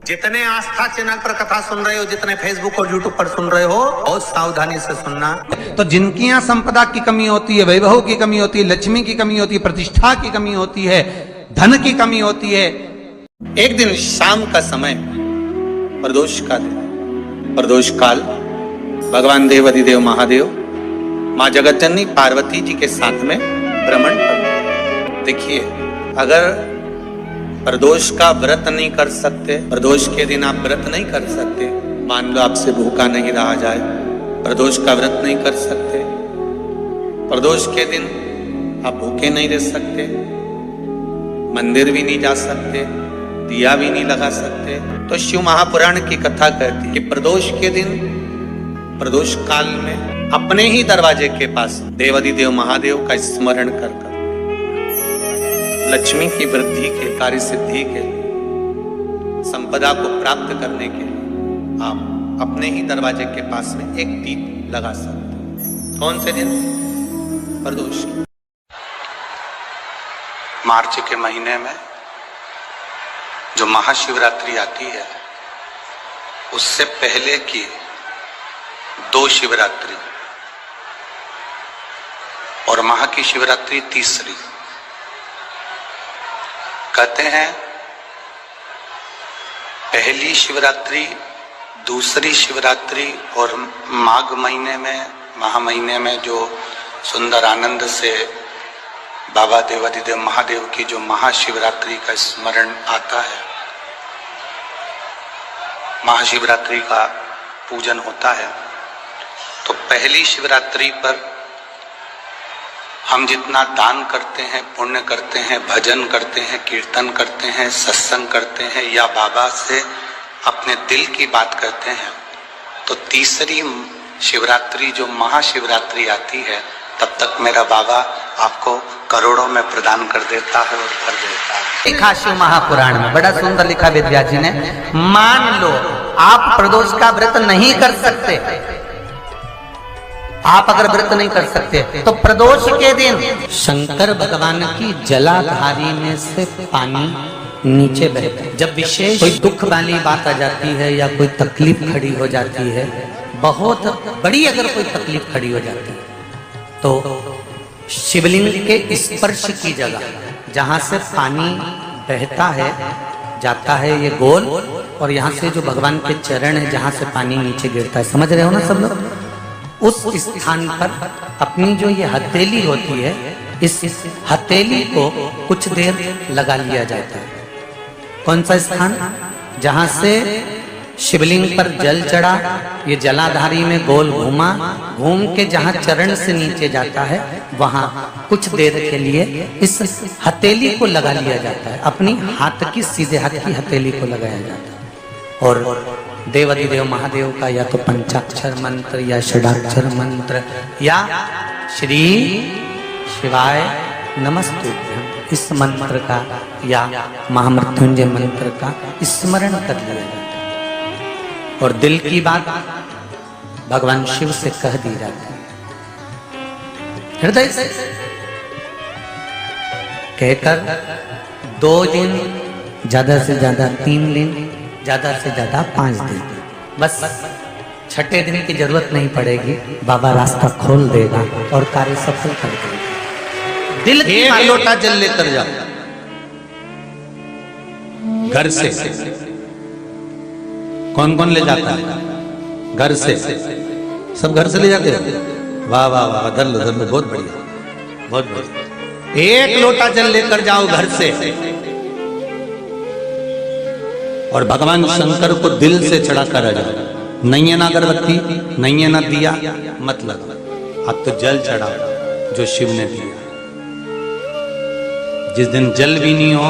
जितने आस्था चैनल पर कथा सुन रहे हो, जितने फेसबुक और यूट्यूब पर सुन रहे हो, बहुत सावधानी से सुनना। तो जिनकी यहाँ संपदा की कमी होती है, वैभव की कमी होती है, लक्ष्मी की कमी होती है, प्रतिष्ठा की कमी होती है, धन की कमी होती है, एक दिन शाम का समय, प्रदोष का दिन, प्रदोष काल, भगवान देव अधिदेव महादेव माँ जगतजननी पार्वती जी के साथ में भ्रमण कर। देखिए, अगर प्रदोष का व्रत नहीं कर सकते, प्रदोष के दिन आप व्रत नहीं कर सकते, मान लो आपसे भूखा नहीं रहा जाए, प्रदोष का व्रत नहीं कर सकते, प्रदोष के दिन आप भूखे नहीं रह सकते, मंदिर भी नहीं जा सकते, दिया भी नहीं लगा सकते, तो शिव महापुराण की कथा कहती है कि प्रदोष के दिन, प्रदोष काल में अपने ही दरवाजे के पास देवाधिदेव महादेव का स्मरण कर लक्ष्मी की वृद्धि के, कार्य सिद्धि के, संपदा को प्राप्त करने के लिए आप अपने ही दरवाजे के पास में एक दीप लगा सकते हैं। कौन से दिन? प्रदोष। मार्च के महीने में जो महाशिवरात्रि आती है, उससे पहले की 2 शिवरात्रि और माह की शिवरात्रि तीसरी। कहते हैं पहली शिवरात्रि, दूसरी शिवरात्रि और माघ महीने में, माह महीने में जो सुंदर आनंद से बाबा देवाधिदेव महादेव की जो महाशिवरात्रि का स्मरण आता है, महाशिवरात्रि का पूजन होता है, तो पहली शिवरात्रि पर हम जितना दान करते हैं, पुण्य करते हैं, भजन करते हैं, कीर्तन करते हैं, सत्संग करते हैं या बाबा से अपने दिल की बात करते हैं, तो तीसरी शिवरात्रि जो महाशिवरात्रि आती है, तब तक मेरा बाबा आपको करोड़ों में प्रदान कर देता है और कर देता है। लिखा शिव महापुराण में, बड़ा सुंदर लिखा विद्यार्थी जी ने। मान लो आप प्रदोष का व्रत नहीं कर सकते, आप अगर व्रत नहीं कर सकते तो प्रदोष के दिन शंकर भगवान की जलाधारी में से पानी नीचे बहता है। जब विशेष कोई दुख वाली बात आ जाती है या कोई तकलीफ खड़ी हो जाती है, बहुत बड़ी अगर कोई तकलीफ खड़ी हो जाती है, तो शिवलिंग के स्पर्श की जगह जहां से पानी बहता है, जाता है ये गोल, और यहाँ से जो भगवान के चरण है जहां से पानी नीचे गिरता है, समझ रहे हो ना सब लोग? उस स्थान पर अपनी जो ये हथेली होती है, इस हथेली को कुछ देर लगा लिया जाता है। कौन सा स्थान? जहां से शिवलिंग पर जल चढ़ा, ये जलाधारी में गोल घूमा, घूम के जहां चरण से नीचे जाता है, वहां कुछ देर के लिए इस हथेली को लगा लिया जाता है। अपनी हाथ की, सीधे हाथ की हथेली को लगाया जाता है। और देवाधिदेव महादेव का या तो पंचाक्षर मंत्र या षडाक्षर मंत्र या श्री शिवाय नमस्तुभ्यं, इस मंत्र का या महामृत्युंजय मंत्र का स्मरण कर लिया जाता है और दिल की बात भगवान शिव से कह दी जाती है। हृदय से कहकर 2 दिन, ज्यादा से ज्यादा 3 दिन, ज्यादा से ज्यादा 5 दिन, बस 6ठे दिन की जरूरत नहीं पड़ेगी, बाबा रास्ता खोल देगा और कार्य सफल कर देगा। दिल की एक लोटा जल लेकर जाओ घर से। कौन कौन ले जाता है घर से? सब घर से ले जाते हैं। वाह वाह वाह, धर लो, बहुत बढ़िया, बहुत बढ़िया। एक लोटा जल लेकर जाओ घर से और भगवान शंकर को दिल से चढ़ा कर आ जाओ। नहीं है ना अगरबत्ती, नहीं है ना दिया, मतलब आप तो जल चढ़ाओ जो शिव ने दिया। जिस दिन जल भी नहीं हो,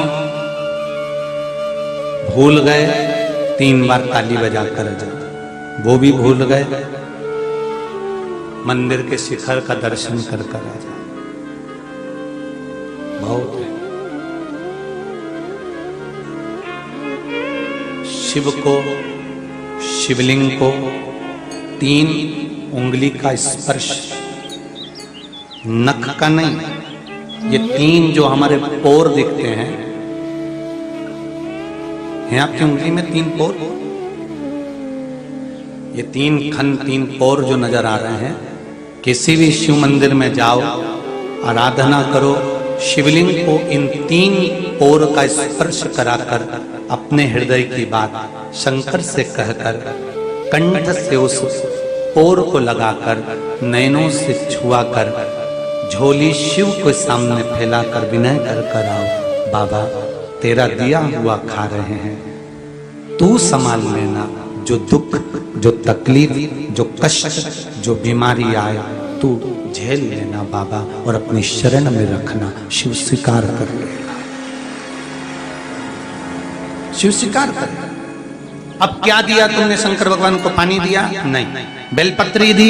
भूल गए, 3 बार ताली बजा कर आ जाओ, वो भी भूल गए, मंदिर के शिखर का दर्शन कर कर आ जाओ। बहुत शिव को, शिवलिंग को 3 उंगली का स्पर्श, नख का नहीं, ये 3 जो हमारे पोर दिखते हैं, हैं आपकी उंगली में 3 पोर? ये 3 खन 3 पोर जो नजर आ रहे हैं, किसी भी शिव मंदिर में जाओ, आराधना करो, शिवलिंग को इन 3 पोर का स्पर्श कराकर अपने हृदय की बात शंकर से कहकर, कंठ से उस पोर को लगाकर, नयनों से छुआकर, झोली शिव के सामने फैलाकर विनय कर आओ, बाबा तेरा दिया हुआ खा रहे हैं, तू संभाल लेना, जो दुख, जो तकलीफ, जो कष्ट, जो बीमारी आए तू झेल लेना बाबा, और अपनी शरण में रखना। शिव स्वीकार कर लेगा, शिव स्वीकार कर। अब क्या दिया तुमने शंकर भगवान को? पानी दिया? नहीं। बेलपत्री दी?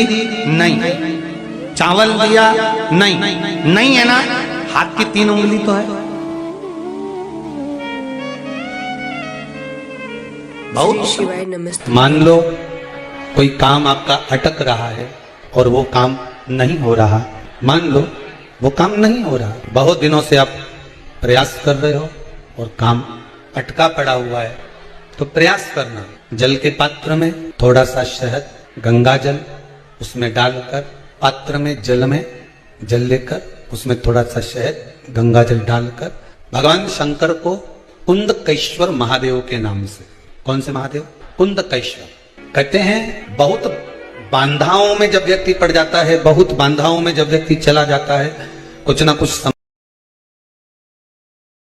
नहीं। चावल दिया? नहीं। नहीं है ना? हाथ की 3 उंगली तो है। बहुत। मान लो कोई काम आपका अटक रहा है और वो काम नहीं हो रहा, मान लो वो काम नहीं हो रहा, बहुत दिनों से आप प्रयास कर रहे हो और काम अटका पड़ा हुआ है, तो प्रयास करना, जल के पात्र में थोड़ा सा शहद, गंगा जल उसमें डालकर, पात्र में जल लेकर उसमें थोड़ा सा शहद, गंगा जल डालकर भगवान शंकर को कुंदकेश्वर महादेव के नाम से, कौन से महादेव? कुंदकेश्वर। कहते हैं बहुत बांधाओं में जब व्यक्ति पड़ जाता है, बहुत बांधाओं में जब व्यक्ति चला जाता है, कुछ ना कुछ